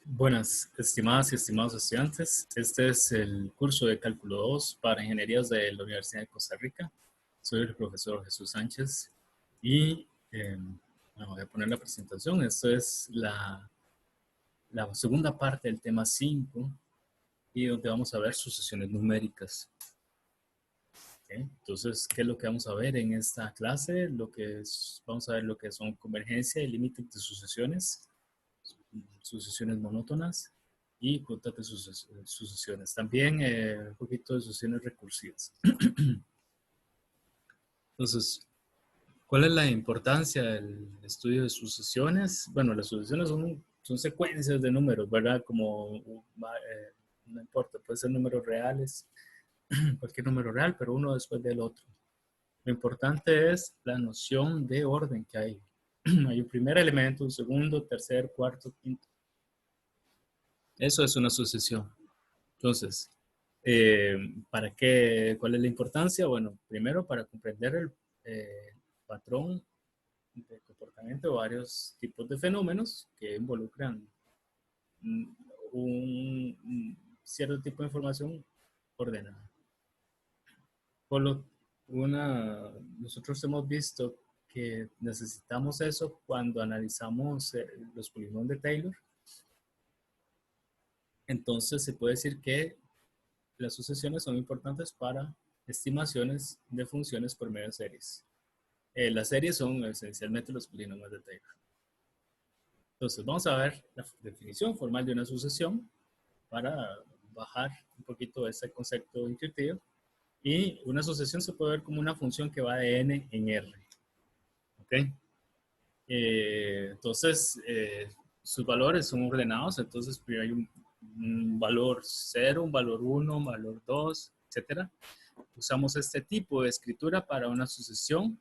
Buenas, estimadas y estimados estudiantes. Este es el curso de Cálculo 2 para Ingenierías de la Universidad de Costa Rica. Soy el profesor Jesús Sánchez y bueno, voy a poner la presentación. Esto es la segunda parte del tema 5 y donde vamos a ver sucesiones numéricas. ¿Okay? Entonces, ¿qué es lo que vamos a ver en esta clase? Vamos a ver lo que son convergencia y límites de sucesiones monótonas y cuotas de sucesiones. También un poquito de sucesiones recursivas. Entonces, ¿cuál es la importancia del estudio de sucesiones? Bueno, las sucesiones son secuencias de números, ¿verdad? No importa, puede ser números reales, cualquier número real, pero uno después del otro. Lo importante es la noción de orden que hay. Hay un primer elemento, un segundo, tercer, cuarto, quinto. Eso es una sucesión. Entonces, ¿cuál es la importancia? Bueno, primero para comprender el patrón de comportamiento de varios tipos de fenómenos que involucran un cierto tipo de información ordenada. Nosotros hemos visto que necesitamos eso cuando analizamos los polinomios de Taylor. Entonces se puede decir que las sucesiones son importantes para estimaciones de funciones por medio de series. Las series son esencialmente los polinomios de Taylor. Entonces vamos a ver la definición formal de una sucesión para bajar un poquito ese concepto intuitivo. Y una sucesión se puede ver como una función que va de n en r. ¿Ok? Entonces, sus valores son ordenados. Entonces, hay un valor 0, un valor 1, un valor 2, etc. Usamos este tipo de escritura para una sucesión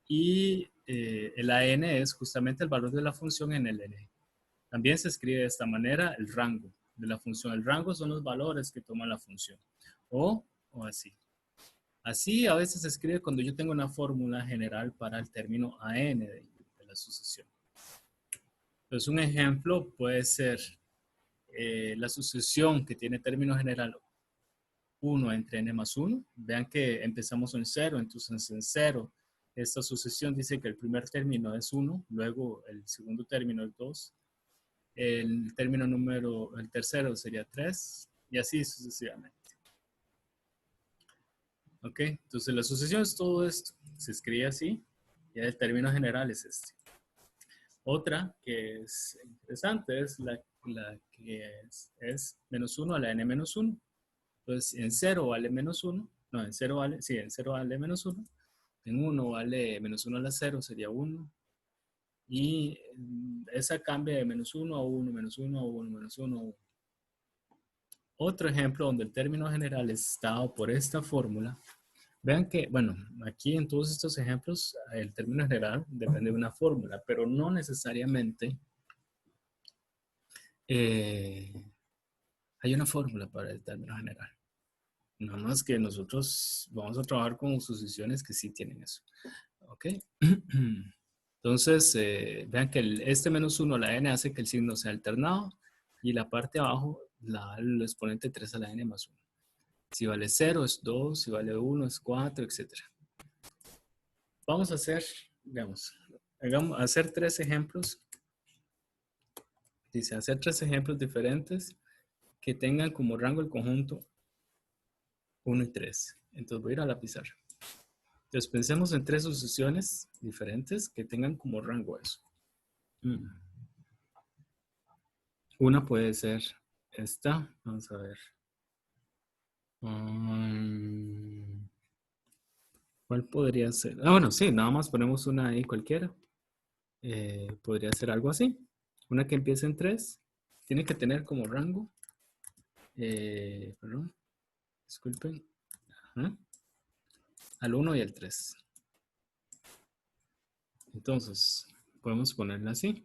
y el AN es justamente el valor de la función en el N. También se escribe de esta manera el rango de la función. El rango son los valores que toma la función. O así. Así a veces se escribe cuando yo tengo una fórmula general para el término AN de la sucesión. Entonces un ejemplo puede ser la sucesión que tiene término general 1 entre n más 1. Vean que empezamos en 0, entonces en 0 esta sucesión dice que el primer término es 1, luego el segundo término es 2, el tercero sería 3 y así sucesivamente. ¿Ok? Entonces la sucesión es todo esto, se escribe así y el término general es este. Otra que es interesante es la que es menos 1 a la n menos 1. Entonces, en 0 vale menos 1. No, en 0 vale menos 1. En 1 vale menos 1 a la 0, sería 1. Y esa cambia de menos 1 a 1, menos 1 a 1, menos 1 a 1. Otro ejemplo donde el término general es dado por esta fórmula. Vean que, bueno, aquí en todos estos ejemplos, el término general depende de una fórmula, pero no necesariamente hay una fórmula para el término general. Nada más que nosotros vamos a trabajar con sucesiones que sí tienen eso. ¿Ok? Entonces, vean que este menos 1 a la n hace que el signo sea alternado y la parte de abajo el exponente 3 a la n más 1. Si vale 0 es 2, si vale 1 es 4, etc. Vamos a hacer, hacer 3 ejemplos. Dice, hacer 3 ejemplos diferentes que tengan como rango el conjunto 1 y 3. Entonces voy a ir a la pizarra. Entonces pensemos en 3 sucesiones diferentes que tengan como rango eso. Una puede ser esta. Vamos a ver. ¿Cuál podría ser? Bueno, sí, nada más ponemos una ahí cualquiera. Podría ser algo así. Una que empiece en 3. Tiene que tener como rango. Perdón. Disculpen. Ajá. Al 1 y al 3. Entonces, podemos ponerla así.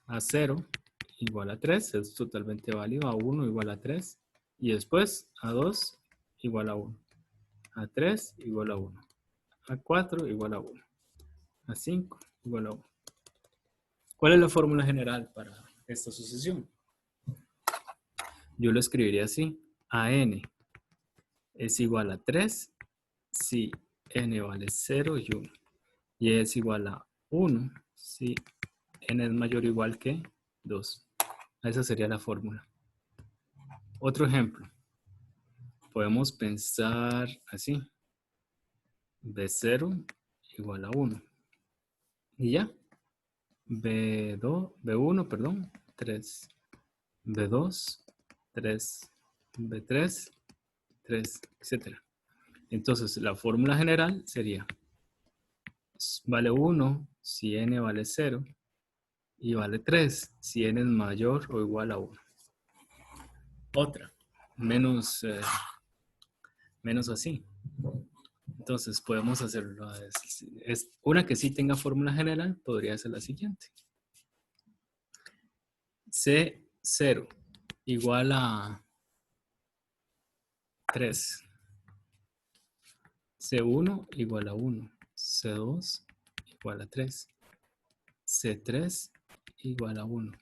A 0 igual a 3, es totalmente válido. A 1 igual a 3. Y después a 2 igual a 1. A 3 igual a 1. A 4 igual a 1. A 5 igual a 1. ¿Cuál es la fórmula general para esta sucesión? Yo lo escribiría así. AN es igual a 3 si n vale 0 y 1. Y es igual a 1 si n es mayor o igual que 2. Esa sería la fórmula. Otro ejemplo. Podemos pensar así. B0 igual a 1. Y ya. B1, perdón, 3. B2, 3. B3, 3, etc. Entonces, la fórmula general sería, vale 1 si n vale 0 y vale 3 si n es mayor o igual a 1. Otra, menos así. Entonces, podemos hacerlo. Una que sí tenga fórmula general podría ser la siguiente. C0 igual a 3. C1 igual a 1. C2 igual a 3. C3 igual a 1.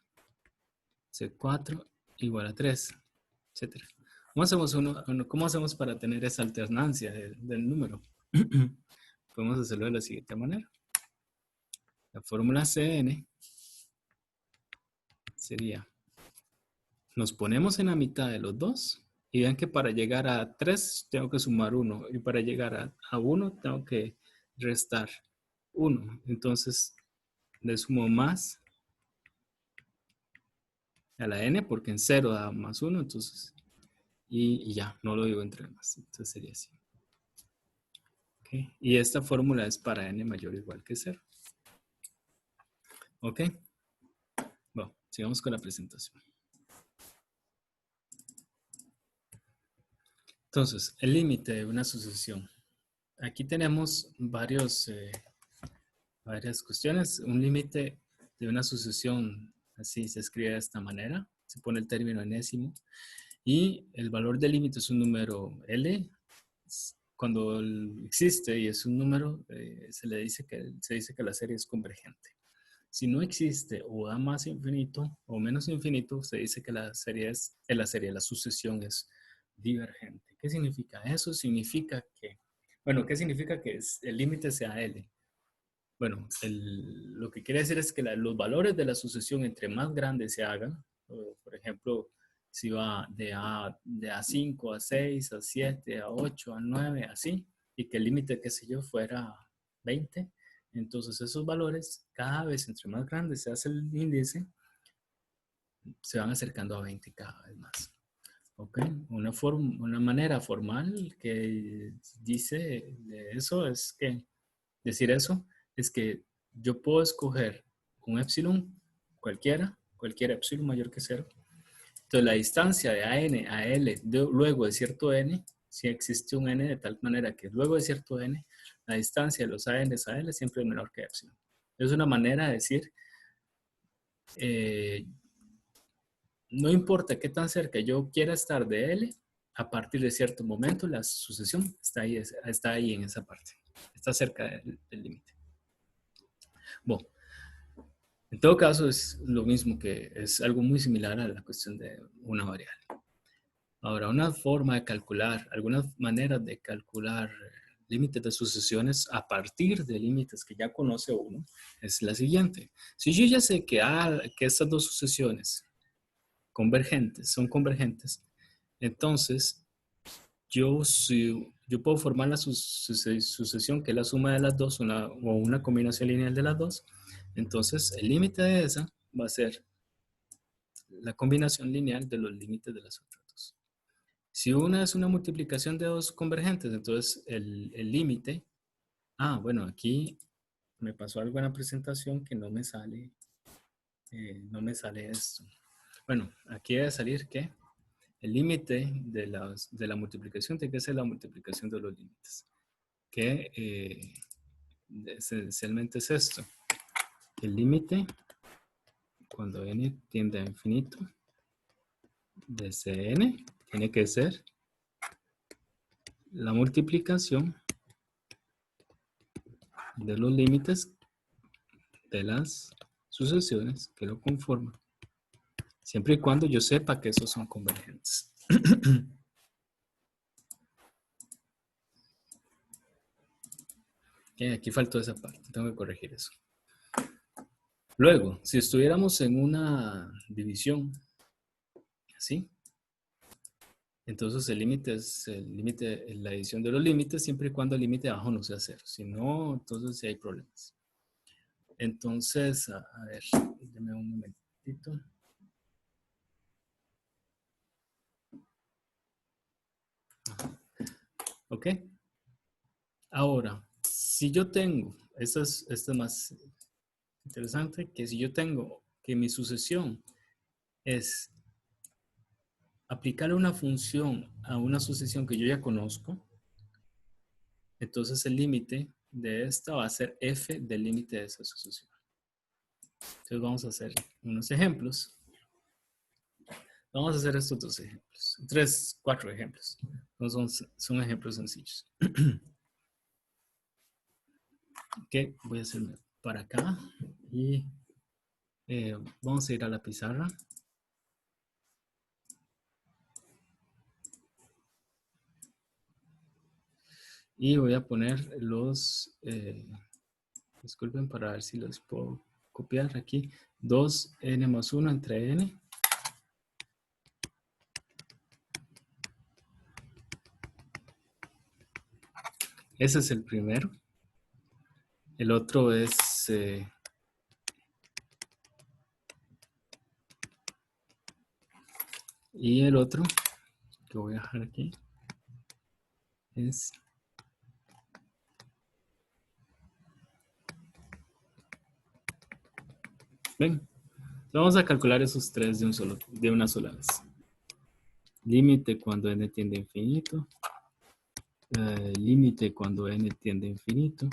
C4 igual a 3, etc. ¿Cómo hacemos para tener esa alternancia del número? Podemos hacerlo de la siguiente manera. La fórmula Cn sería, nos ponemos en la mitad de los dos y vean que para llegar a 3 tengo que sumar 1 y para llegar a 1 tengo que restar 1. Entonces le sumo más a la n porque en 0 da más 1, entonces, y ya, no lo digo entre más, entonces sería así. Okay. Y esta fórmula es para n mayor o igual que 0. Ok. Bueno, sigamos con la presentación. Entonces, el límite de una sucesión. Aquí tenemos varias cuestiones. Un límite de una sucesión, así se escribe de esta manera. Se pone el término enésimo. Y el valor del límite es un número L. Cuando existe y es un número, se dice que la serie es convergente. Si no existe o da más infinito o menos infinito, se dice que la sucesión es divergente. ¿Qué significa? Eso significa que, bueno, ¿qué significa que el límite sea L? Bueno, lo que quiere decir es que los valores de la sucesión entre más grandes se hagan, por ejemplo, si va de A5 a 6, a 7, a 8, a 9, así, y que el límite, qué sé yo, fuera 20, entonces esos valores, cada vez entre más grandes se hace el índice, se van acercando a 20 cada vez más. ¿Ok? Una manera formal que dice de eso es que, decir eso, es que yo puedo escoger un epsilon cualquier epsilon mayor que 0. Entonces la distancia de AN a L luego de cierto n, si existe un n de tal manera que luego de cierto n, la distancia de los AN a L siempre es menor que epsilon. Es una manera de decir, no importa qué tan cerca yo quiera estar de L, a partir de cierto momento la sucesión está ahí en esa parte. Está cerca del límite. Bueno, en todo caso es lo mismo, que es algo muy similar a la cuestión de una variable. Ahora, una forma de calcular, algunas maneras de calcular límites de sucesiones a partir de límites que ya conoce uno es la siguiente. Si yo ya sé que estas dos sucesiones son convergentes, entonces yo puedo formar la sucesión que es la suma de las dos o una combinación lineal de las dos. Entonces el límite de esa va a ser la combinación lineal de los límites de las otras dos. Si una es una multiplicación de dos convergentes, entonces el límite, bueno, aquí me pasó algo en la presentación que no me sale esto. Bueno, aquí debe salir que el límite de la multiplicación tiene que ser la multiplicación de los límites, que esencialmente es esto. El límite, cuando n tiende a infinito, de Cn, tiene que ser la multiplicación de los límites de las sucesiones que lo conforman, siempre y cuando yo sepa que esos son convergentes. Okay, aquí faltó esa parte, tengo que corregir eso. Luego, si estuviéramos en una división, así, entonces el límite es la división de los límites, siempre y cuando el límite de abajo no sea 0. Si no, entonces sí hay problemas. Entonces, a ver, déjame un momentito. Ok. Ahora, si yo tengo, esto es más interesante, que si yo tengo que mi sucesión es aplicar una función a una sucesión que yo ya conozco, entonces el límite de esta va a ser f del límite de esa sucesión. Entonces vamos a hacer unos ejemplos. Vamos a hacer estos dos ejemplos. 4 ejemplos. Son ejemplos sencillos. Ok, voy a hacerme para acá y vamos a ir a la pizarra. Y voy a poner los, disculpen para ver si los puedo copiar aquí. 2n más 1 entre n. Ese es el primero. El otro es y el otro que voy a dejar aquí es ven, vamos a calcular esos tres de una sola vez. Límite cuando n tiende a infinito. Límite cuando n tiende a infinito.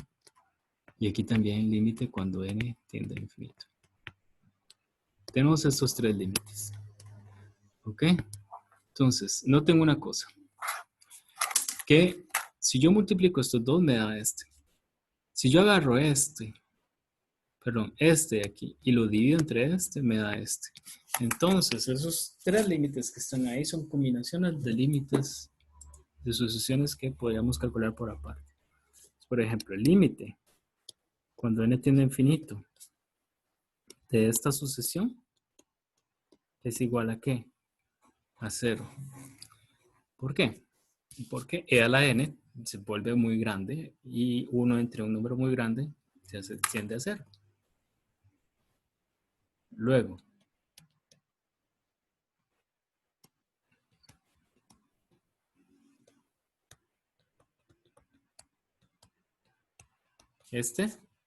Y aquí también límite cuando n tiende a infinito. Tenemos estos tres límites. ¿Ok? Entonces, noten una cosa. Que si yo multiplico estos dos, me da este. Si yo agarro este de aquí, y lo divido entre este, me da este. Entonces, esos tres límites que están ahí son combinaciones de límites de sucesiones que podríamos calcular por aparte. Por ejemplo, el límite, cuando n tiende a infinito, de esta sucesión, es igual a ¿qué? A 0. ¿Por qué? Porque e a la n se vuelve muy grande y 1 entre un número muy grande se tiende a 0. Luego,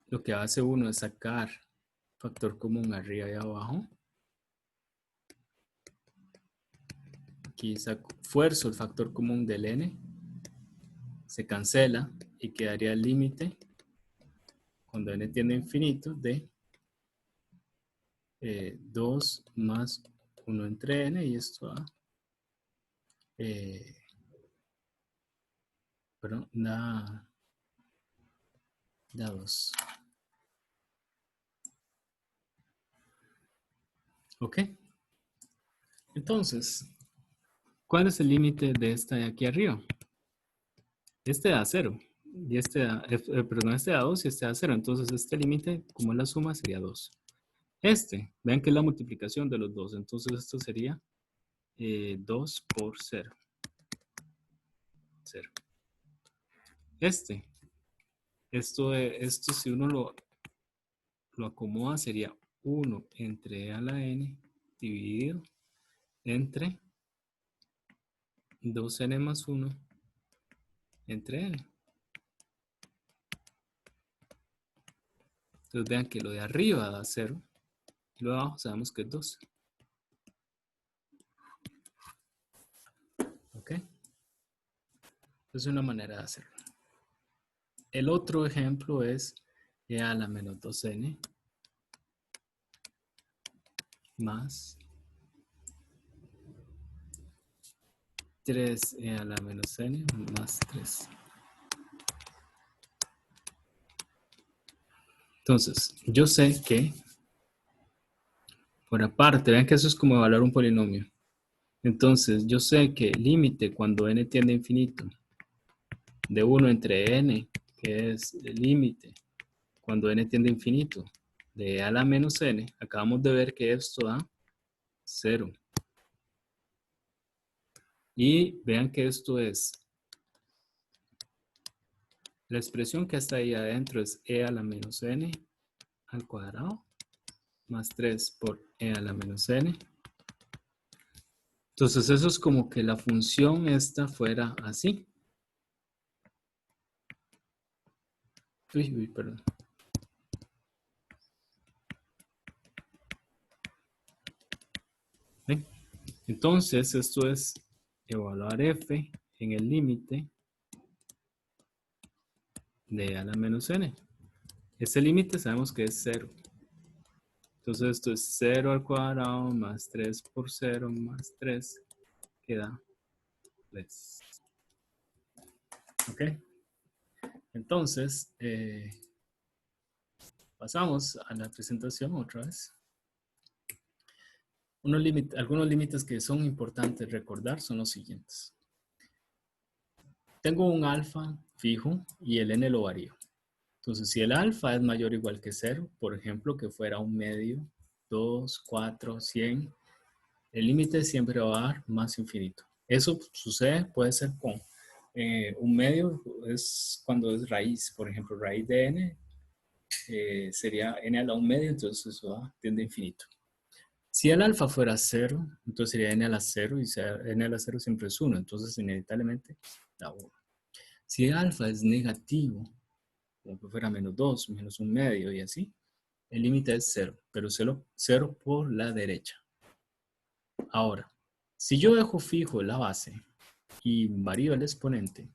lo que hace uno es sacar factor común arriba y abajo. Aquí fuerzo el factor común del n, se cancela y quedaría el límite cuando n tiende a infinito de 2 más 1 entre n, y esto da, perdón, da 2. ¿Ok? Entonces, ¿cuál es el límite de esta de aquí arriba? Este da 0. Y este da, perdón, este da 2 y este da 0. Entonces, este límite, como es la suma, sería 2. Vean que es la multiplicación de los dos. Entonces, esto sería 2 por 0. 0. Esto si uno lo acomoda, sería 1 entre a la n dividido entre 2n más 1 entre n. Entonces vean que lo de arriba da 0 y lo de abajo sabemos que es 2. ¿Ok? Es una manera de hacerlo. El otro ejemplo es e a la menos 2n más 3e a la menos n más 3. Entonces, yo sé que Por aparte, vean que eso es como evaluar un polinomio. Entonces, yo sé que el límite cuando n tiende a infinito de 1 entre n, que es el límite cuando n tiende a infinito de a la menos n, acabamos de ver que esto da 0. Y vean que esto es, la expresión que está ahí adentro es e a la menos n al cuadrado más 3 por e a la menos n. Entonces eso es como que la función esta fuera así. Uy, perdón. ¿Ven? Entonces esto es evaluar f en el límite de a la menos n. Este límite sabemos que es 0. Entonces esto es 0 al cuadrado más 3 por 0 más 3 que da 3. ¿Ok? Entonces, pasamos a la presentación otra vez. Algunos límites que son importantes recordar son los siguientes. Tengo un alfa fijo y el n lo varío. Entonces, si el alfa es mayor o igual que 0, por ejemplo, que fuera un medio, 2, 4, 100, el límite siempre va a dar más infinito. Eso sucede, puede ser con un medio, es cuando es raíz. Por ejemplo, raíz de n sería n a la 1 medio, entonces eso tiende a infinito. Si el alfa fuera 0, entonces sería n a la 0 y n a la 0 siempre es 1, entonces inevitablemente da 1. Si el alfa es negativo, como que fuera menos 2, menos 1 medio y así, el límite es 0, pero 0 por la derecha. Ahora, si yo dejo fijo la base y varío el exponente,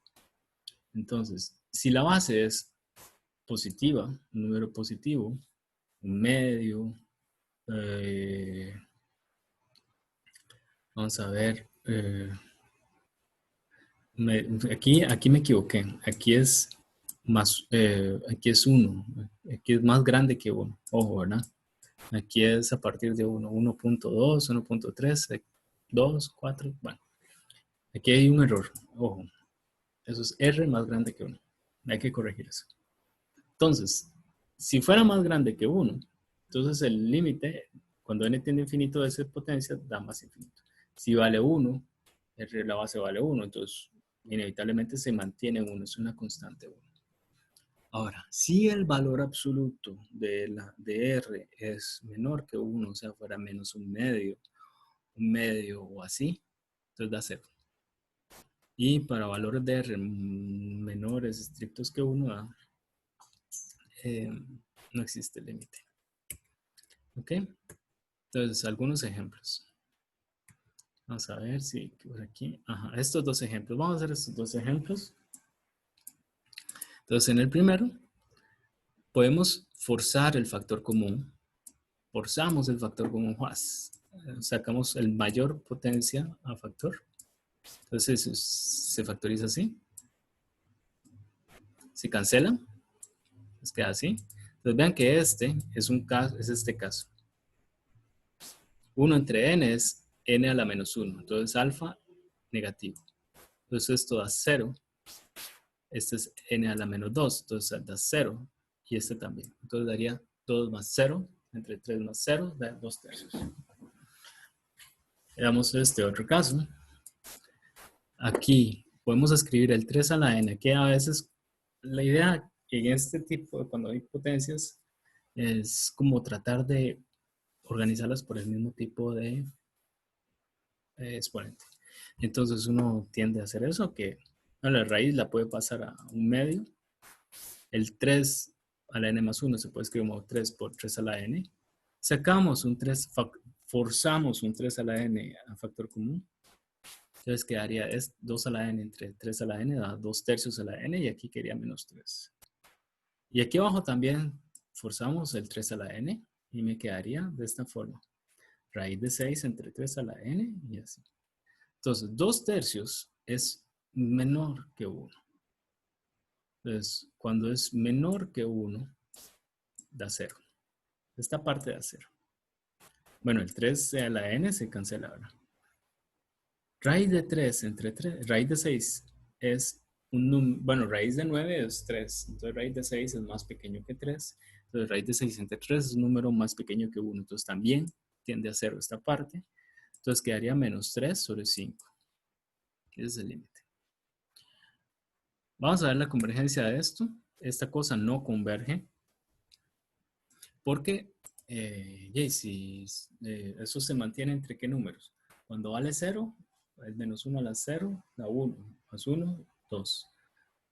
entonces, si la base es positiva, un número positivo, un medio, vamos a ver, aquí me equivoqué, aquí es más, aquí es 1, aquí es más grande que 1, ojo, ¿verdad? Aquí es a partir de 1, 1.2, 1.3, 2, 4, bueno, aquí hay un error, ojo, eso es R más grande que 1, hay que corregir eso. Entonces, si fuera más grande que 1, entonces el límite, cuando n tiende a infinito de esa potencia, da más infinito. Si vale 1, la base vale 1, entonces inevitablemente se mantiene 1, es una constante 1. Ahora, si el valor absoluto de R es menor que 1, o sea, fuera menos un medio o así, entonces da 0. Y para valores de R menores estrictos que 1, no existe límite. ¿Ok? Entonces, algunos ejemplos. Vamos a ver si por aquí. Ajá, estos dos ejemplos. Vamos a hacer estos dos ejemplos. Entonces, en el primero, podemos forzar el factor común. Forzamos el factor común. Sacamos el mayor potencia a factor. Entonces, se factoriza así. Se cancela. Les queda así. Entonces, vean que este es un caso, es este caso. 1 entre n es n a la menos 1. Entonces, alfa negativo. Entonces, esto da 0. Este es n a la menos 2, entonces da 0. Y este también. Entonces daría 2 más 0, entre 3 más 0, da 2 tercios. Veamos este otro caso. Aquí podemos escribir el 3 a la n, que a veces la idea en este tipo, cuando hay potencias, es como tratar de organizarlas por el mismo tipo de exponente. Entonces uno tiende a hacer eso, que la raíz la puede pasar a un medio. El 3 a la n más 1 se puede escribir como 3 por 3 a la n. Sacamos un 3, forzamos un 3 a la n a factor común. Entonces quedaría 2 a la n entre 3 a la n, da 2 tercios a la n y aquí quedaría menos 3. Y aquí abajo también forzamos el 3 a la n y me quedaría de esta forma. Raíz de 6 entre 3 a la n y así. Entonces 2 tercios es menor que 1. Entonces cuando es menor que 1, da 0. Esta parte da 0. Bueno, el 3 a la n se cancela ahora. Raíz de 3 entre 3, raíz de 6 es un número, bueno, raíz de 9 es 3, entonces raíz de 6 es más pequeño que 3, entonces raíz de 6 entre 3 es un número más pequeño que 1, entonces también tiende a 0 esta parte, entonces quedaría menos 3 sobre 5, ese es el límite. Vamos a ver la convergencia de esto, esta cosa no converge, porque si eso se mantiene entre qué números. Cuando vale 0, es menos 1 a la 0, da 1, más 1, 2.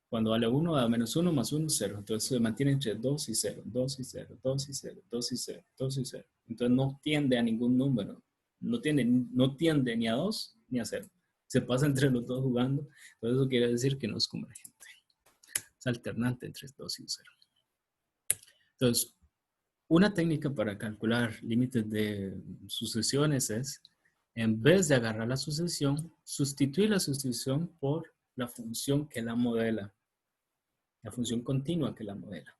Cuando vale 1, da menos 1 más 1, 0. Entonces se mantiene entre 2 y 0, 2 y 0, 2 y 0, 2 y 0, 2 y 0. Entonces no tiende a ningún número. No tiende ni a 2 ni a 0. Se pasa entre los dos jugando. Entonces eso quiere decir que no es convergente. Es alternante entre 2 y 0. Entonces, una técnica para calcular límites de sucesiones es, en vez de agarrar la sucesión, sustituir la sucesión por la función que la modela, la función continua que la modela.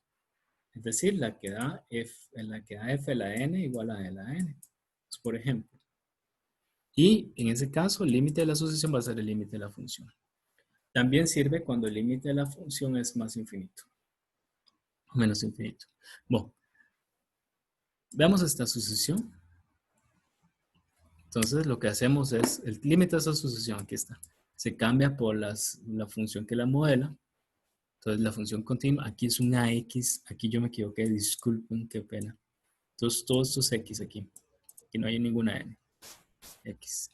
Es decir, la que da f de la n igual a e la n. Pues, por ejemplo. Y en ese caso, el límite de la sucesión va a ser el límite de la función. También sirve cuando el límite de la función es más infinito. O menos infinito. Bueno, veamos esta sucesión. Entonces, lo que hacemos es, el límite de esa sucesión, aquí está, se cambia por la función que la modela. Entonces, la función continua, aquí es una x, aquí yo me equivoqué, disculpen, qué pena. Entonces, todo esto es x aquí. Aquí no hay ninguna n. X.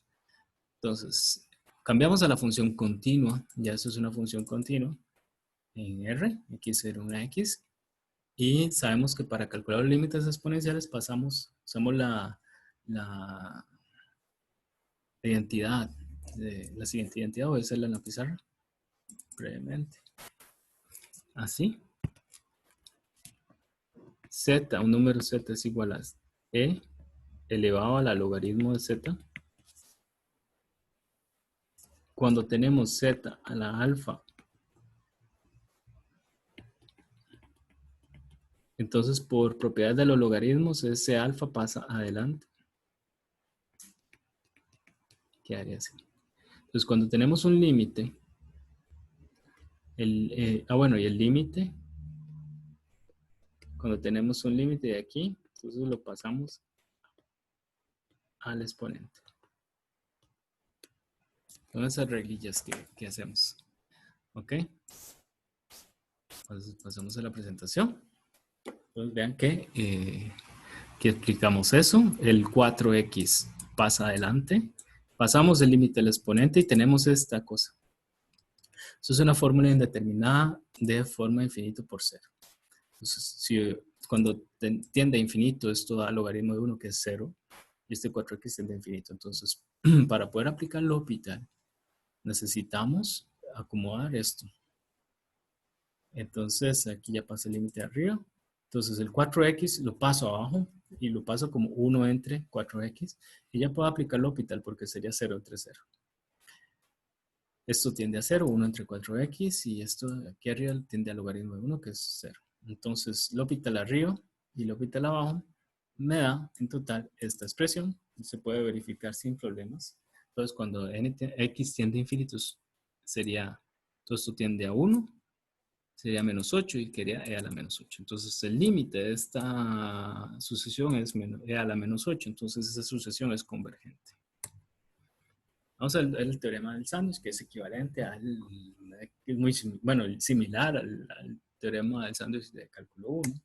Entonces, cambiamos a la función continua. Ya eso es una función continua. En R, x era una x. Y sabemos que para calcular los límites exponenciales usamos la identidad. La siguiente identidad, voy a hacerla en la pizarra brevemente. Así. Z, un número z es igual a e elevado a la logaritmo de z. Cuando tenemos z a la alfa, entonces por propiedades de los logaritmos, ese alfa pasa adelante. Quedaría así. Entonces cuando tenemos un límite, y el límite, cuando tenemos un límite de aquí, entonces lo pasamos al exponente. Son esas reglillas que hacemos. ¿Ok? Entonces pasamos a la presentación. Entonces vean que explicamos eso. El 4x pasa adelante. Pasamos el límite del exponente y tenemos esta cosa. Eso es una fórmula indeterminada de forma infinito por cero. Entonces, cuando tiende a infinito, esto da logaritmo de 1, que es 0, y este 4x tiende a infinito. Entonces, para poder aplicar L'Hopital, necesitamos acomodar esto. Entonces, aquí ya pasa el límite arriba. Entonces, el 4x lo paso abajo y lo paso como 1 entre 4x. Y ya puedo aplicar L'Hopital porque sería 0 entre 0. Esto tiende a 0, 1 entre 4x, y esto aquí arriba tiende al logaritmo de 1, que es 0. Entonces, L'Hopital arriba y L'Hopital abajo me da en total esta expresión. Se puede verificar sin problemas. Entonces, cuando x tiende a infinito, sería, todo esto tiende a 1, sería menos 8 y quería e a la menos 8. Entonces, el límite de esta sucesión es e a la menos 8. Entonces, esa sucesión es convergente. Vamos a ver el teorema del sándwich, que es equivalente es muy similar al teorema del sándwich de cálculo 1.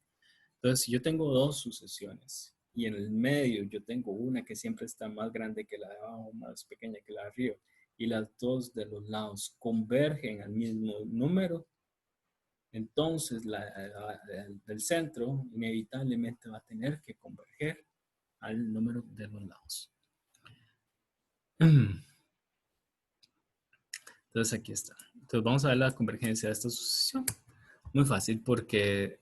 Entonces, si yo tengo dos sucesiones y en el medio yo tengo una que siempre está más grande que la de abajo, más pequeña que la de arriba, y las dos de los lados convergen al mismo número, entonces del centro inevitablemente va a tener que converger al número de los lados. Entonces aquí está. Entonces vamos a ver la convergencia de esta sucesión. Muy fácil porque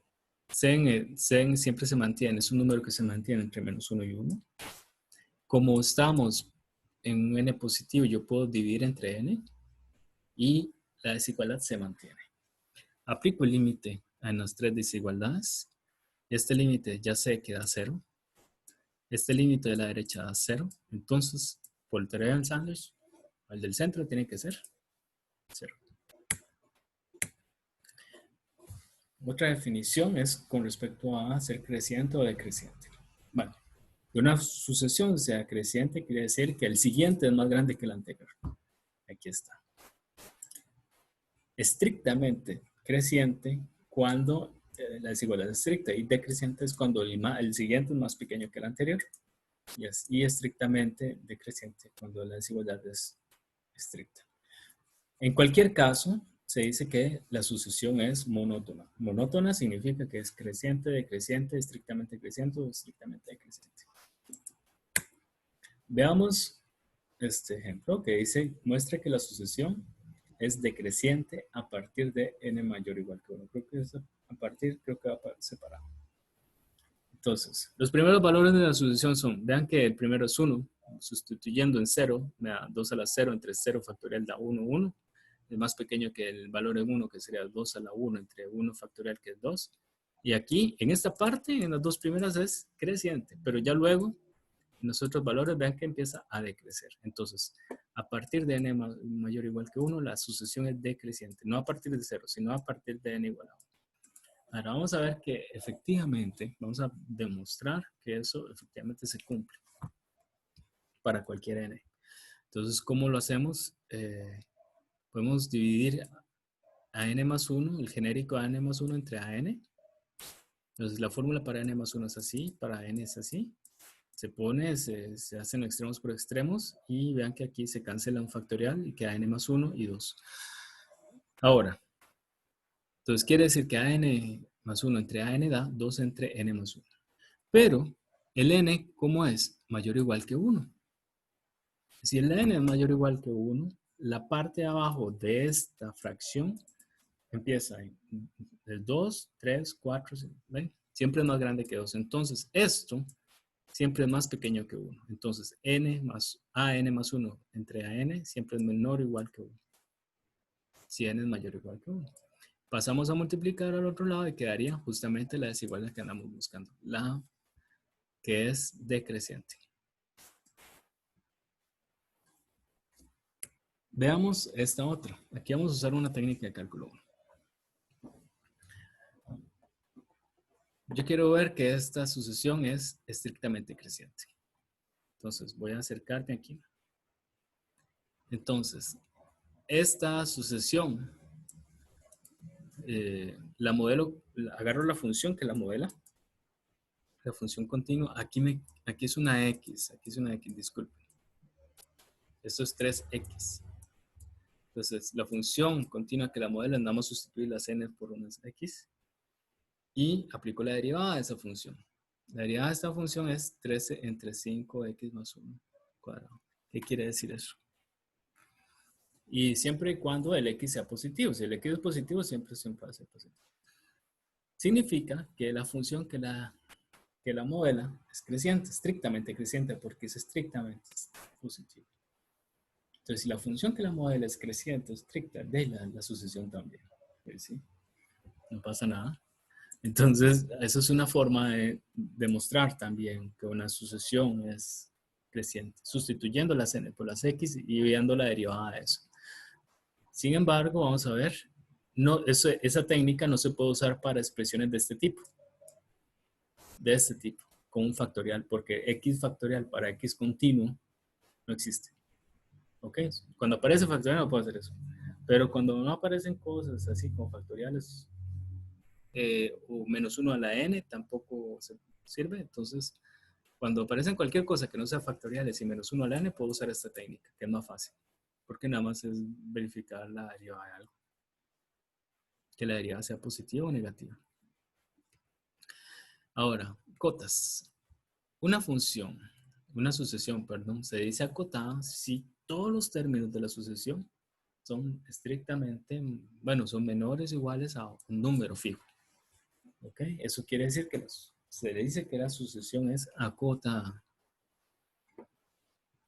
Sen siempre se mantiene, es un número que se mantiene entre menos 1 y 1. Como estamos en un n positivo, yo puedo dividir entre n y la desigualdad se mantiene. Aplico el límite en las tres desigualdades. Este límite ya sé que da 0. Este límite de la derecha da 0. Entonces, por el teorema del sándwich, el del centro tiene que ser 0. Otra definición es con respecto a ser creciente o decreciente. Bueno, que una sucesión sea creciente quiere decir que el siguiente es más grande que el anterior. Aquí está. Estrictamente creciente cuando la desigualdad es estricta, y decreciente es cuando el siguiente es más pequeño que el anterior, y estrictamente decreciente cuando la desigualdad es estricta. En cualquier caso, se dice que la sucesión es monótona. Monótona significa que es creciente, decreciente, estrictamente creciente o estrictamente decreciente. Veamos este ejemplo que dice, muestra que la sucesión es decreciente a partir de n mayor o igual que 1. Creo que es a partir, creo que va separado. Entonces, los primeros valores de la sucesión son, vean que el primero es 1, sustituyendo en 0, me da 2 a la 0, entre 0 factorial da 1, 1. Es más pequeño que el valor en 1, que sería 2 a la 1, entre 1 factorial, que es 2. Y aquí, en esta parte, en las dos primeras es creciente, pero ya luego, en los otros valores, vean que empieza a decrecer. Entonces, a partir de n mayor o igual que 1, la sucesión es decreciente. No a partir de 0, sino a partir de n igual a 1. Ahora vamos a ver que efectivamente, vamos a demostrar que eso efectivamente se cumple para cualquier n. Entonces, ¿cómo lo hacemos? Podemos dividir a n más 1, el genérico a n más 1 entre a n. Entonces, la fórmula para n más 1 es así, para n es así. Se pone, se hacen extremos por extremos, y vean que aquí se cancela un factorial y queda n más 1 y 2. Ahora, entonces quiere decir que a n más 1 entre a n da 2 entre n más 1. Pero el n, ¿cómo es? Mayor o igual que 1. Si el n es mayor o igual que 1, la parte de abajo de esta fracción empieza en 2, 3, 4, ¿ven? Siempre es más grande que 2. Entonces, esto siempre es más pequeño que 1. Entonces, n más an más 1 entre an siempre es menor o igual que 1. Si n es mayor o igual que 1. Pasamos a multiplicar al otro lado y quedaría justamente la desigualdad que andamos buscando, la que es decreciente. Veamos esta otra. Aquí vamos a usar una técnica de cálculo 1. Yo quiero ver que esta sucesión es estrictamente creciente. Entonces, voy a acercarte aquí. Entonces, esta sucesión, la modelo, agarro la función que la modela, la función continua. Aquí es una X, disculpen. Esto es 3X. Entonces, la función continua que la modela, andamos a sustituir las n por unas x y aplico la derivada de esa función. La derivada de esta función es 13 entre 5x más 1 cuadrado. ¿Qué quiere decir eso? Y siempre y cuando el x sea positivo. Si el x es positivo, siempre va a ser positivo. Significa que la función que la modela es creciente, estrictamente creciente, porque es estrictamente positivo. Entonces, si la función que la modela es creciente, estricta, de la sucesión también. ¿Sí? No pasa nada. Entonces, eso es una forma de demostrar también que una sucesión es creciente, sustituyendo las n por las x y viendo la derivada de eso. Sin embargo, vamos a ver, no, esa técnica no se puede usar para expresiones de este tipo, con un factorial, porque x factorial para x continuo no existe. ¿Ok? Cuando aparece factorial no puedo hacer eso. Pero cuando no aparecen cosas así como factoriales, o menos 1 a la n tampoco se sirve. Entonces, cuando aparecen cualquier cosa que no sea factoriales y menos 1 a la n, puedo usar esta técnica, que es más fácil. Porque nada más es verificar la derivada de algo. Que la derivada sea positiva o negativa. Ahora, cotas. Una sucesión, se dice acotada si todos los términos de la sucesión son estrictamente, son menores o iguales a un número fijo. ¿Ok? Eso quiere decir que se le dice que la sucesión es acotada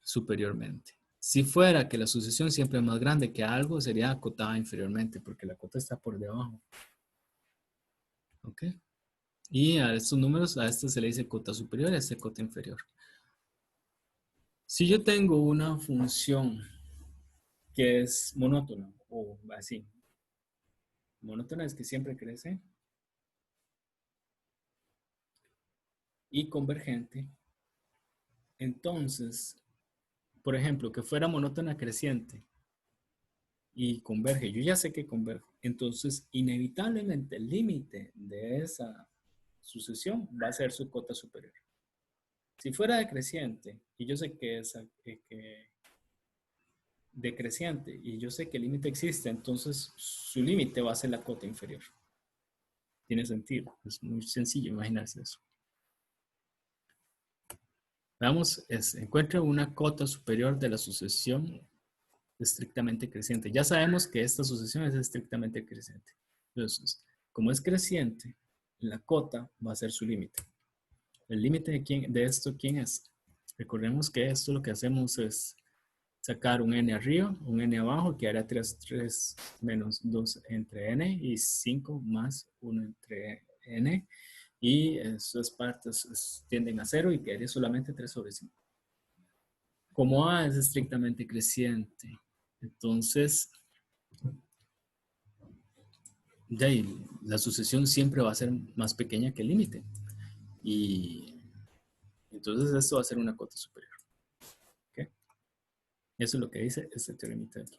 superiormente. Si fuera que la sucesión siempre es más grande que algo, sería acotada inferiormente, porque la cota está por debajo. ¿Ok? Y a estos números, a este se le dice cota superior y a este cota inferior. Si yo tengo una función que es monótona, o así, monótona es que siempre crece, y convergente, entonces, por ejemplo, que fuera monótona creciente y converge, yo ya sé que converge, entonces inevitablemente el límite de esa sucesión va a ser su cota superior. Si fuera decreciente y yo sé que esa que decreciente y yo sé que el límite existe, entonces su límite va a ser la cota inferior. Tiene sentido, es muy sencillo imaginarse eso. Veamos, encuentra una cota superior de la sucesión estrictamente creciente. Ya sabemos que esta sucesión es estrictamente creciente. Entonces, como es creciente, la cota va a ser su límite. ¿El límite de esto quién es? Recordemos que esto lo que hacemos es sacar un n arriba, un n abajo, que hará 3 menos 2 entre n y 5 más 1 entre n. Y esas partes tienden a 0 y quedaría solamente 3 sobre 5. Como A es estrictamente creciente, entonces de ahí, la sucesión siempre va a ser más pequeña que el límite. Y entonces esto va a ser una cota superior. ¿Okay? Eso es lo que dice este teoremita de aquí.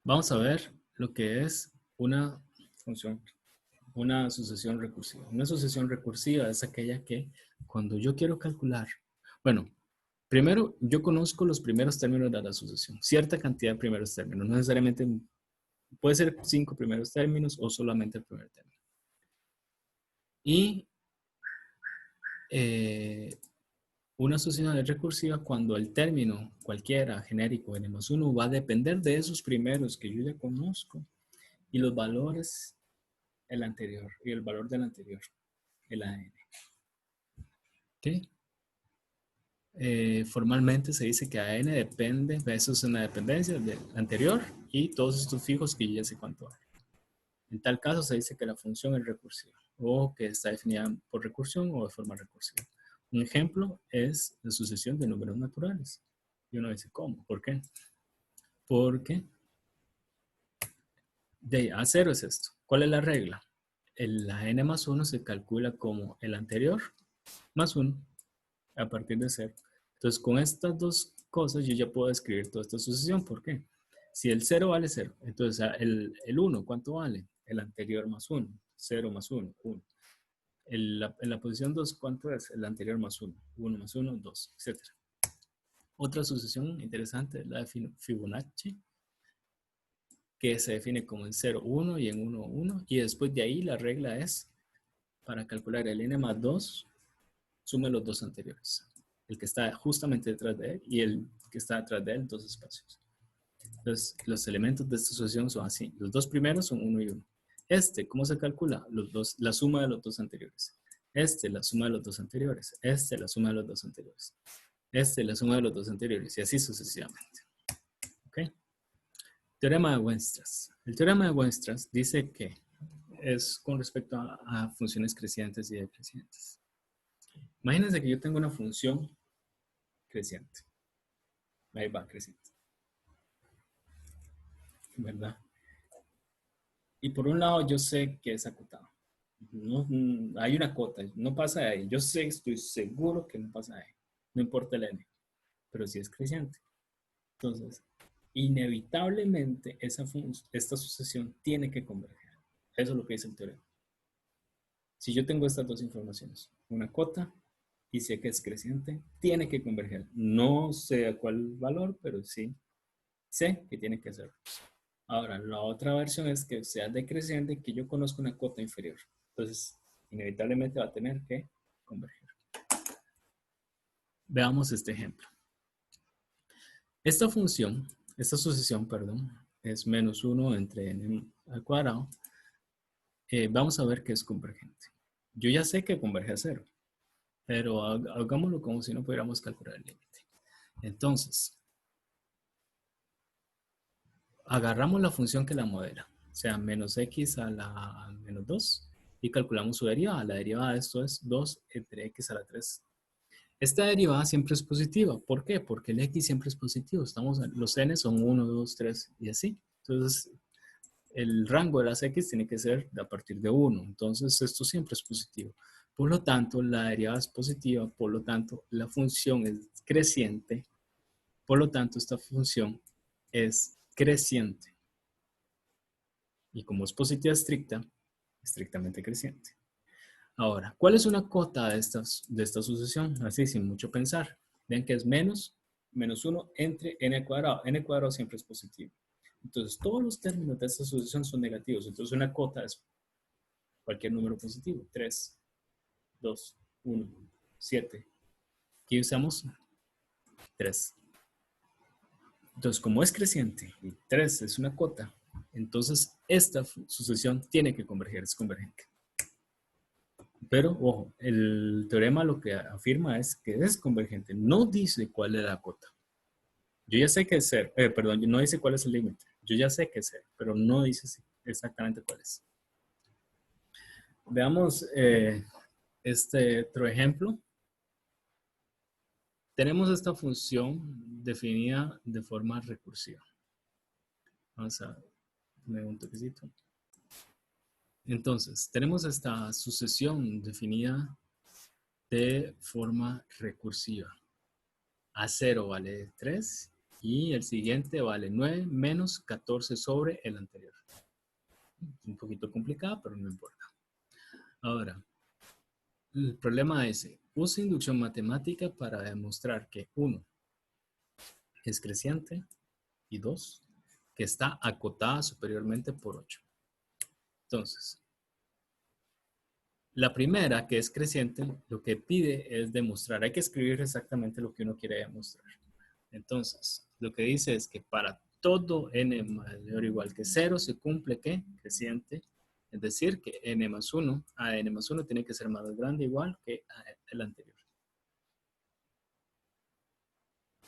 Vamos a ver lo que es una función, una sucesión recursiva. Una sucesión recursiva es aquella que cuando yo quiero calcular, bueno, primero yo conozco los primeros términos de la sucesión, cierta cantidad de primeros términos, no necesariamente puede ser 5 primeros términos o solamente el primer término. Y una sucesión es recursiva cuando el término cualquiera, genérico, n más 1, va a depender de esos primeros que yo ya conozco y los valores, el anterior y el valor del anterior, el AN. ¿Okay? Formalmente se dice que AN depende, eso es una dependencia del anterior y todos estos fijos que yo ya sé cuánto hay. En tal caso se dice que la función es recursiva o que está definida por recursión o de forma recursiva. Un ejemplo es la sucesión de números naturales. Y uno dice, ¿cómo? ¿Por qué? Porque de A0 es esto. ¿Cuál es la regla? La n más 1 se calcula como el anterior más 1 a partir de 0. Entonces, con estas dos cosas yo ya puedo escribir toda esta sucesión. ¿Por qué? Si el 0 vale 0, entonces el 1, ¿cuánto vale? El anterior más 1. 0 más 1, 1. En la posición 2, ¿cuánto es? El anterior más 1. 1 más 1, 2, etc. Otra sucesión interesante es la de Fibonacci, que se define como en 0, 1 y en 1, 1. Y después de ahí la regla es, para calcular el n más 2, sume los dos anteriores. El que está justamente detrás de él y el que está detrás de él, dos espacios. Entonces, los elementos de esta sucesión son así. Los dos primeros son 1 y 1. ¿Cómo se calcula? La suma de los dos anteriores. La suma de los dos anteriores. La suma de los dos anteriores. La suma de los dos anteriores. Y así sucesivamente. ¿Ok? Teorema de Weierstrass. El teorema de Weierstrass dice que es con respecto a funciones crecientes y decrecientes. Imagínense que yo tengo una función creciente. Ahí va, creciente. ¿Verdad? Y por un lado yo sé que es acotado. No, hay una cota, no pasa de ahí. Yo sé, estoy seguro que no pasa de ahí. No importa el n, pero sí es creciente. Entonces, inevitablemente esta sucesión tiene que converger. Eso es lo que dice el teorema. Si yo tengo estas dos informaciones, una cota y sé que es creciente, tiene que converger. No sé a cuál valor, pero sí sé que tiene que hacerlo. Ahora, la otra versión es que sea decreciente, que yo conozco una cota inferior. Entonces, inevitablemente va a tener que converger. Veamos este ejemplo. Esta sucesión, perdón, es menos 1 entre n al cuadrado. Vamos a ver que es convergente. Yo ya sé que converge a 0, pero hagámoslo como si no pudiéramos calcular el límite. Entonces, agarramos la función que la modela. sea, menos x a la menos 2, y calculamos su derivada. La derivada de esto es 2 entre x a la 3. Esta derivada siempre es positiva. ¿Por qué? Porque el x siempre es positivo. Los n son 1, 2, 3 y así. Entonces, el rango de las x tiene que ser a partir de 1. Entonces, esto siempre es positivo. Por lo tanto, la derivada es positiva. Por lo tanto, la función es creciente. Por lo tanto, esta función es creciente. Y como es positiva estricta, estrictamente creciente. Ahora, ¿cuál es una cota de esta sucesión? Así, sin mucho pensar. Ven que es menos 1 entre n cuadrado. N cuadrado siempre es positivo. Entonces, todos los términos de esta sucesión son negativos. Entonces, una cota es cualquier número positivo. 3, 2, 1, 7. Aquí usamos 3. Entonces, como es creciente y 3 es una cota, entonces esta sucesión tiene que converger, es convergente. Pero, ojo, el teorema lo que afirma es que es convergente. No dice cuál es la cota. Yo ya sé que es 0. Perdón, no dice cuál es el límite. Yo ya sé que es 0, pero no dice exactamente cuál es. Veamos este otro ejemplo. Tenemos esta función definida de forma recursiva. Vamos a ver un toquecito. Entonces, tenemos esta sucesión definida de forma recursiva. A0 vale 3 y el siguiente vale 9 menos 14 sobre el anterior. Un poquito complicado, pero no importa. Ahora, el problema es, usa inducción matemática para demostrar que 1 es creciente y 2 que está acotada superiormente por 8. Entonces, la primera, que es creciente, lo que pide es demostrar. Hay que escribir exactamente lo que uno quiere demostrar. Entonces, lo que dice es que para todo n mayor o igual que 0 se cumple que creciente. Es decir, que n más 1, a n más 1 tiene que ser más grande o igual que el anterior.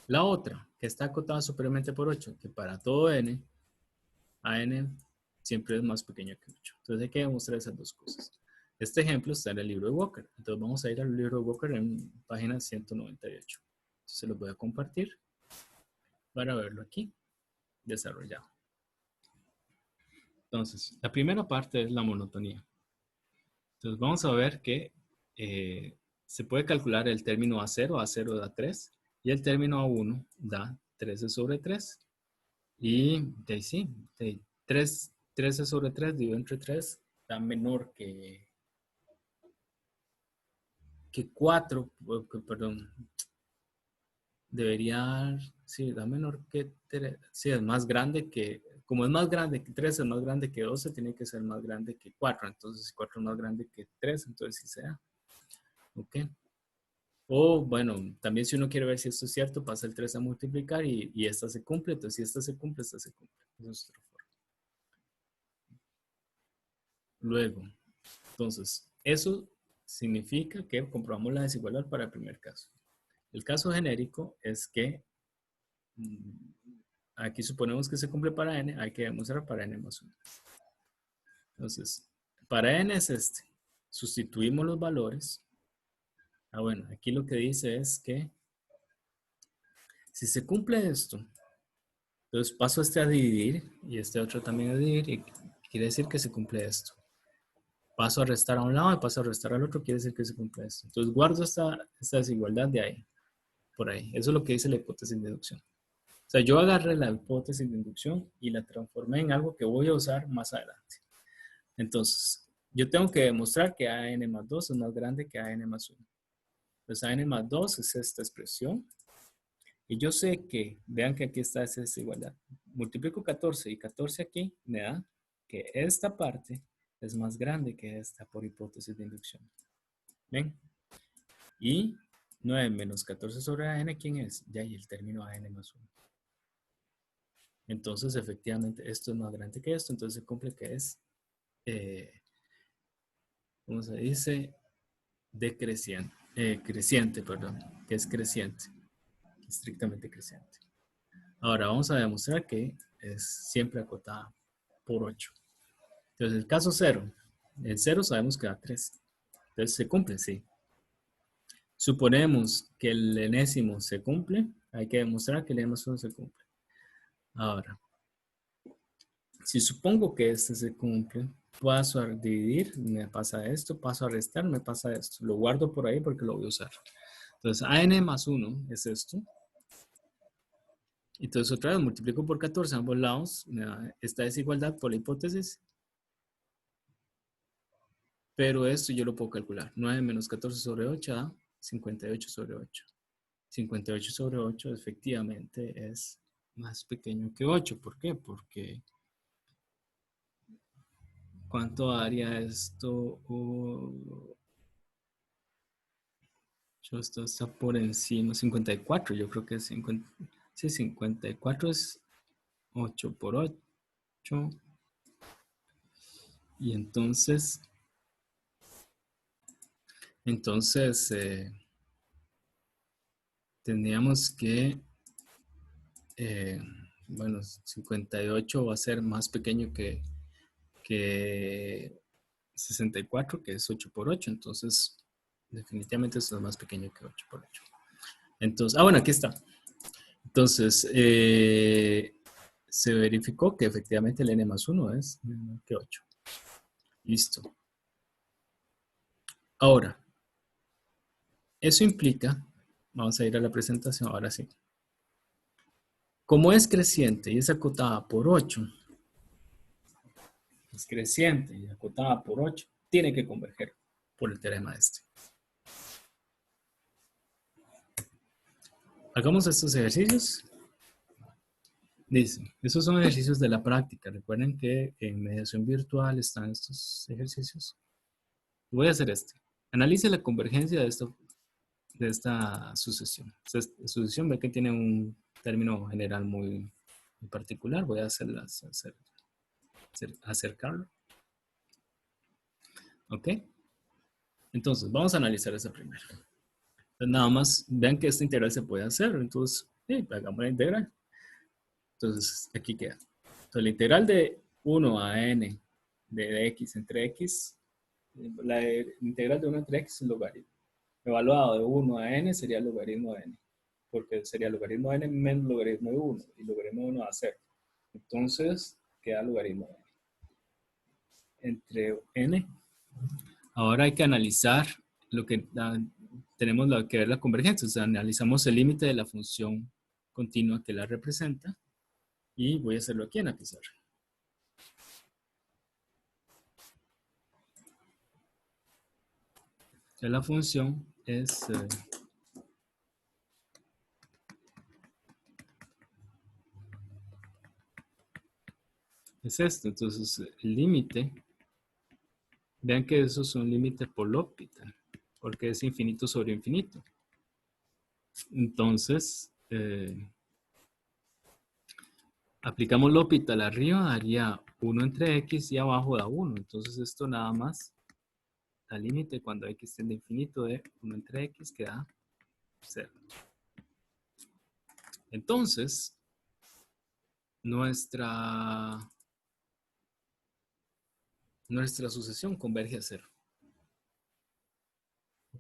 La otra, que está acotada superiormente por 8, que para todo n, a n siempre es más pequeño que 8. Entonces hay que demostrar esas dos cosas. Este ejemplo está en el libro de Walker. Entonces vamos a ir al libro de Walker en página 198. Se los voy a compartir para verlo aquí desarrollado. Entonces, la primera parte es la monotonía. Entonces vamos a ver que se puede calcular el término A0. A0 da 3 y el término A1 da 13 sobre 3. Y de ahí sí, de 13 sobre 3 dividido entre 3 da menor que 4, perdón, debería, sí, da menor que 3, sí, es más grande que, como es más grande que 3, es más grande que 12, tiene que ser más grande que 4, entonces si 4 es más grande que 3, entonces sí sea, ok. O bueno, también si uno quiere ver si esto es cierto, pasa el 3 a multiplicar y esta se cumple, entonces si esta se cumple, esta se cumple. Esa es otra forma. Luego, entonces, eso significa que comprobamos la desigualdad para el primer caso. El caso genérico es que aquí suponemos que se cumple para n, hay que demostrar para n más 1. Entonces, para n es este. Sustituimos los valores. Bueno, aquí lo que dice es que si se cumple esto, entonces paso este a dividir y este otro también a dividir y quiere decir que se cumple esto. Paso a restar a un lado y paso a restar al otro, quiere decir que se cumple esto. Entonces guardo esta desigualdad de ahí, por ahí. Eso es lo que dice la hipótesis de inducción. O sea, yo agarré la hipótesis de inducción y la transformé en algo que voy a usar más adelante. Entonces, yo tengo que demostrar que AN más 2 es más grande que AN más 1. Entonces, AN más 2 es esta expresión. Y yo sé que, vean que aquí está esa desigualdad. Multiplico 14 y 14 aquí, me da que esta parte es más grande que esta por hipótesis de inducción. ¿Ven? Y 9 menos 14 sobre AN, ¿quién es? Ya, y el término AN más 1. Entonces, efectivamente, esto es más grande que esto, entonces se cumple que es, ¿cómo se dice? Decreciente, creciente, perdón, que es creciente, estrictamente creciente. Ahora vamos a demostrar que es siempre acotada por 8. Entonces, el caso 0. El 0 sabemos que da 3. Entonces, se cumple, sí. Suponemos que el enésimo se cumple. Hay que demostrar que el n más 1 se cumple. Ahora, si supongo que este se cumple, paso a dividir, me pasa esto, paso a restar, me pasa esto. Lo guardo por ahí porque lo voy a usar. Entonces, AN más 1 es esto. Entonces, otra vez multiplico por 14 a ambos lados. Me da esta desigualdad por la hipótesis. Pero esto yo lo puedo calcular. 9 menos 14 sobre 8 da 58 sobre 8. 58 sobre 8 efectivamente es más pequeño que 8. ¿Por qué? Porque ¿cuánto daría esto? Esto está por encima. 54, yo creo que es 50. Sí, 54 es 8 por 8. Y entonces tendríamos que, bueno, 58 va a ser más pequeño que 64, que es 8 por 8. Entonces, definitivamente esto es más pequeño que 8 por 8. Entonces, bueno, aquí está. Entonces, se verificó que efectivamente el n más 1 es menor que 8. Listo. Ahora, eso implica, vamos a ir a la presentación, ahora sí. Como es creciente y es acotada por 8, es creciente y acotada por 8, tiene que converger por el teorema este. Hagamos estos ejercicios. Dice, esos son ejercicios de la práctica. Recuerden que en mediación virtual están estos ejercicios. Voy a hacer este. Analice la convergencia de esta sucesión. Esta sucesión ve que tiene un término general muy particular. Voy a acercarlo. ¿Ok? Entonces, vamos a analizar esa primero. Entonces, nada más, vean que esta integral se puede hacer. Entonces, hagamos la integral. Entonces, aquí queda. Entonces, la integral de 1 a n de x entre x, la integral de 1 entre x es logaritmo. Evaluado de 1 a n sería logaritmo de n, porque sería logaritmo de n menos logaritmo de 1, y logaritmo de 1 va a 0. Entonces, queda logaritmo de n. Entre n. Ahora hay que analizar lo que tenemos que ver la convergencia. O sea, analizamos el límite de la función continua que la representa. Y voy a hacerlo aquí en la pizarra. Entonces, la función es esto. Entonces, el límite, vean que eso es un límite por L'Hopital, porque es infinito sobre infinito. Entonces, aplicamos L'Hopital arriba, daría 1 entre x y abajo da 1. Entonces, esto nada más da límite cuando x tiende a infinito de 1 entre x que da 0. Entonces, nuestra sucesión converge a 0.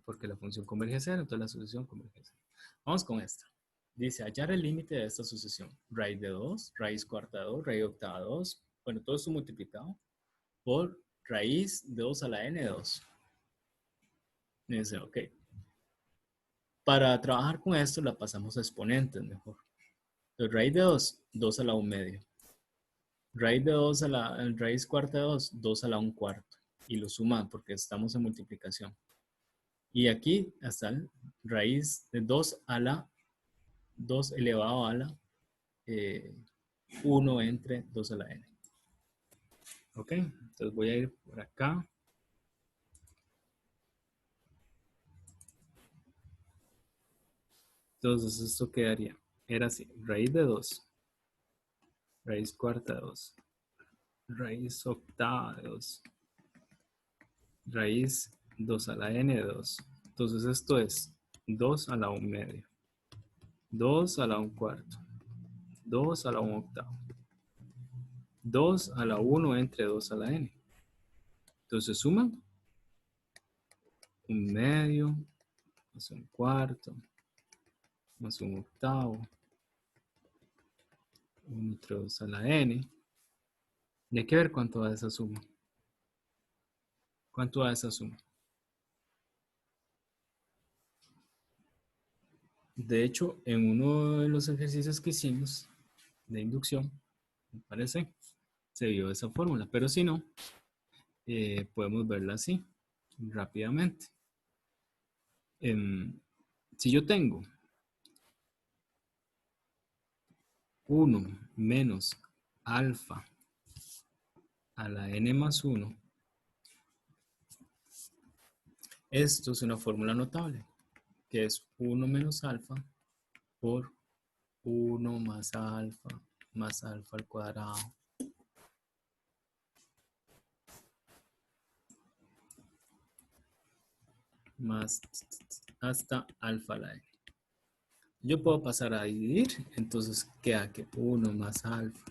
Porque la función converge a 0, entonces la sucesión converge a 0. Vamos con esta. Dice, hallar el límite de esta sucesión. Raíz de 2, raíz cuarta de 2, raíz octava de 2. Bueno, todo esto multiplicado por raíz de 2 a la n de 2. Dice, ok. Para trabajar con esto la pasamos a exponentes mejor. Entonces, raíz de 2, 2 a la 1 medio. Raíz de 2 a la raíz cuarta de 2, 2 a la 1 cuarto. Y lo suman porque estamos en multiplicación. Y aquí hasta raíz de 2 a la 2 elevado a la 1 entre 2 a la n. Ok, entonces voy a ir por acá. Entonces esto quedaría, era así, raíz de 2, raíz cuarta de 2, raíz octava de 2, raíz 2 a la n de 2. Entonces esto es 2 a la 1 medio, 2 a la 1 cuarto, 2 a la 1 octavo, 2 a la 1 entre 2 a la n. Entonces suman 1/2 más 1/4 más 1/8, 1/2 a la n. Y hay que ver cuánto da esa suma. ¿Cuánto da esa suma? De hecho, en uno de los ejercicios que hicimos de inducción, me parece, se vio esa fórmula. Pero si no, podemos verla así, rápidamente. Si yo tengo 1 menos alfa a la n más 1, esto es una fórmula notable, que es 1 menos alfa por 1 más alfa al cuadrado más hasta alfa a la n. Yo puedo pasar a dividir, entonces queda que 1 más alfa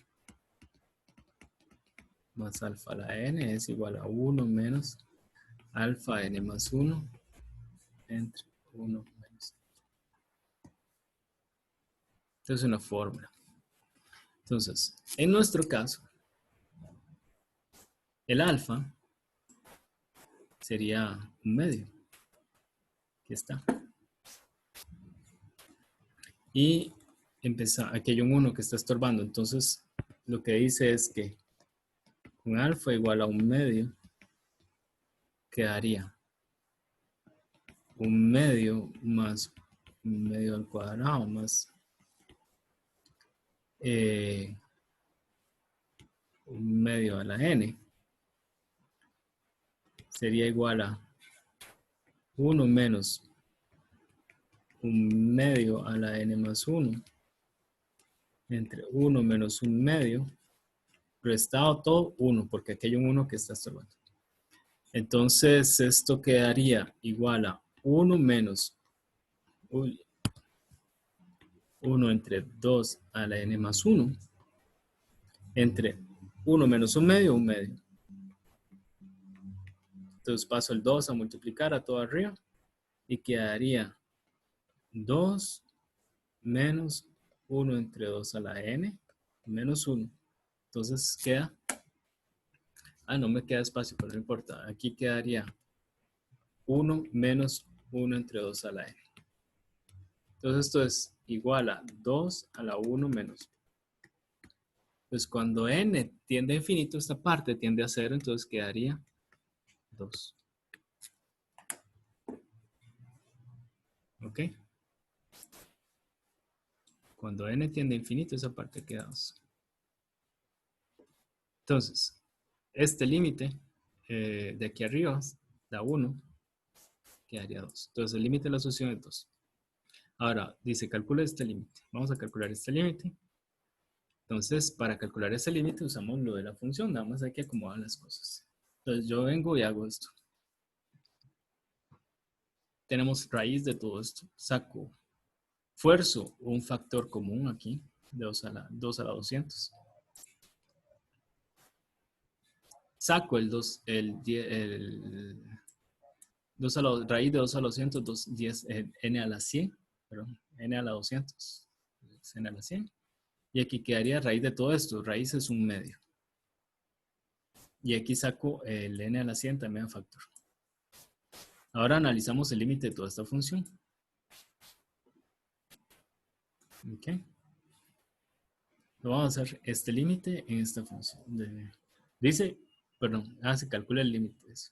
a la n es igual a 1 menos alfa n más 1 entre 1 menos. Esta es una fórmula. Entonces, en nuestro caso, el alfa sería 1/2. Aquí está. Y aquí hay un 1 que está estorbando. Entonces, lo que dice es que con alfa igual a 1/2 quedaría 1/2 más 1/2 al cuadrado más 1/2 a la n sería igual a 1 menos 1/2 a la n más 1 entre 1 menos 1/2 restado todo 1, porque aquí hay un 1 que está estorbando. Entonces esto quedaría igual a 1 menos 1 entre 2 a la n más 1 entre 1 menos 1/2, 1/2. Entonces paso el 2 a multiplicar a todo arriba y quedaría 2 menos 1 entre 2 a la n menos 1. Entonces queda, no me queda espacio, pero no importa. Aquí quedaría 1 menos 1 entre 2 a la n. Entonces esto es igual a 2 a la 1 menos. Entonces cuando n tiende a infinito, esta parte tiende a 0, entonces quedaría 2. ¿Ok? Cuando n tiende a infinito, esa parte queda 2. Entonces, este límite de aquí arriba da 1, quedaría 2. Entonces el límite de la solución es 2. Ahora, dice, calcula este límite. Vamos a calcular este límite. Entonces, para calcular este límite usamos lo de la función. Nada más hay que acomodar las cosas. Entonces yo vengo y hago esto. Tenemos raíz de todo esto. Saco, fuerzo un factor común aquí, 2 a la 200. Saco el 2, raíz de 2 a la 200, 10, n a la 100, perdón, n a la 200, n a la 100. Y aquí quedaría raíz de todo esto, raíz es 1/2. Y aquí saco el n a la 100 también a factor. Ahora analizamos el límite de toda esta función. Ok. Lo vamos a hacer este límite en esta función. Dice, perdón, se calcula el límite de eso.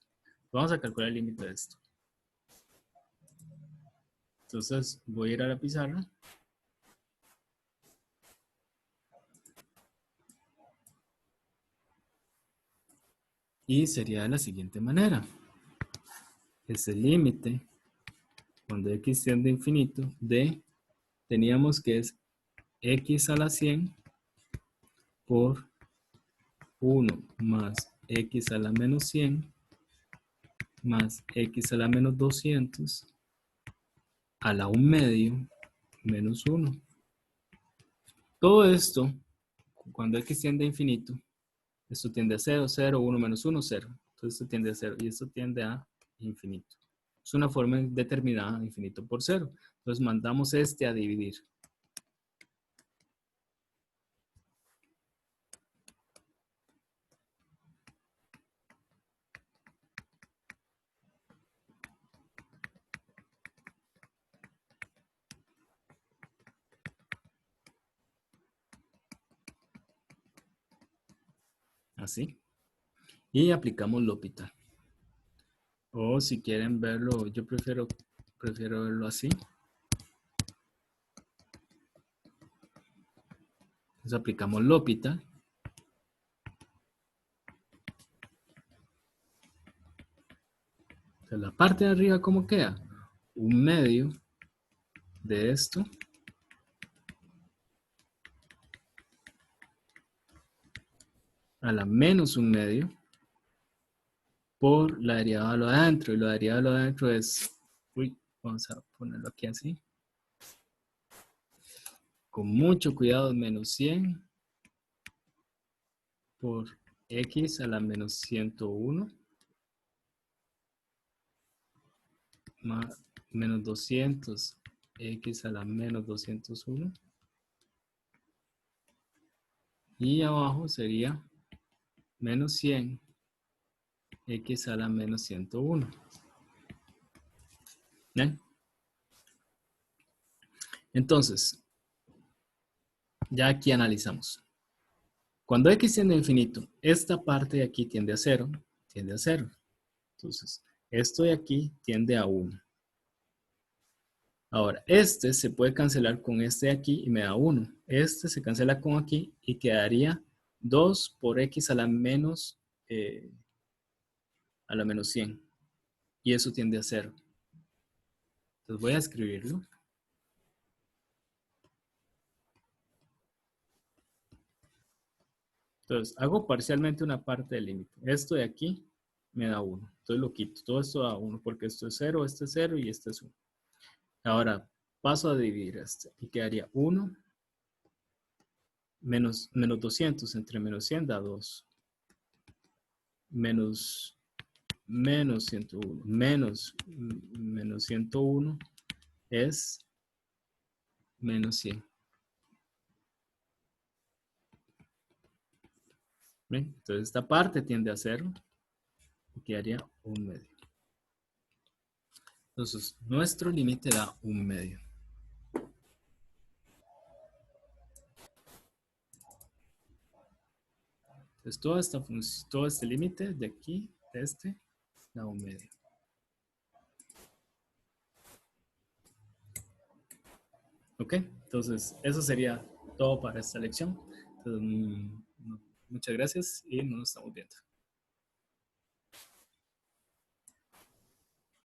Vamos a calcular el límite de esto. Entonces voy a ir a la pizarra. Y sería de la siguiente manera. Es el límite cuando x tiende a infinito de, teníamos que es x a la 100 por 1 más x a la menos 100 más x a la menos 200 a la 1/2 menos 1. Todo esto, cuando x tiende a infinito, esto tiende a 0, 0, 1 menos 1, 0. Entonces esto tiende a 0 y esto tiende a infinito. Es una forma determinada, infinito por 0. Entonces mandamos este a dividir. Así. Y aplicamos L'Hopital. O si quieren verlo, yo prefiero verlo así. Entonces aplicamos L'Hopital. Entonces la parte de arriba, ¿cómo queda? Un medio de esto a la menos un medio por la derivada de lo de adentro. Y lo de derivada de lo de adentro es, vamos a ponerlo aquí así. Con mucho cuidado, menos 100 por x a la menos 101 más menos 200 x a la menos 201. Y abajo sería menos 100 x a la menos 101. ¿Ven? Entonces, ya aquí analizamos. Cuando x tiende a infinito, esta parte de aquí tiende a 0, tiende a 0. Entonces, esto de aquí tiende a 1. Ahora, este se puede cancelar con este de aquí y me da 1. Este se cancela con aquí y quedaría 2 por x a la menos 100. Y eso tiende a 0. Entonces voy a escribirlo. Entonces, hago parcialmente una parte del límite. Esto de aquí me da 1. Entonces lo quito. Todo esto da 1 porque esto es 0, este es 0 y este es 1. Ahora paso a dividir este y quedaría 1 menos 200 entre menos 100 da 2. Menos 101. Menos 101 es menos 100. ¿Ven? Entonces esta parte tiende a 0 y quedaría 1 medio. Entonces nuestro límite da 1 medio. Entonces todo este límite de aquí, de este, da 1 medio. Ok, entonces eso sería todo para esta lección. Entonces, muchas gracias y nos estamos viendo.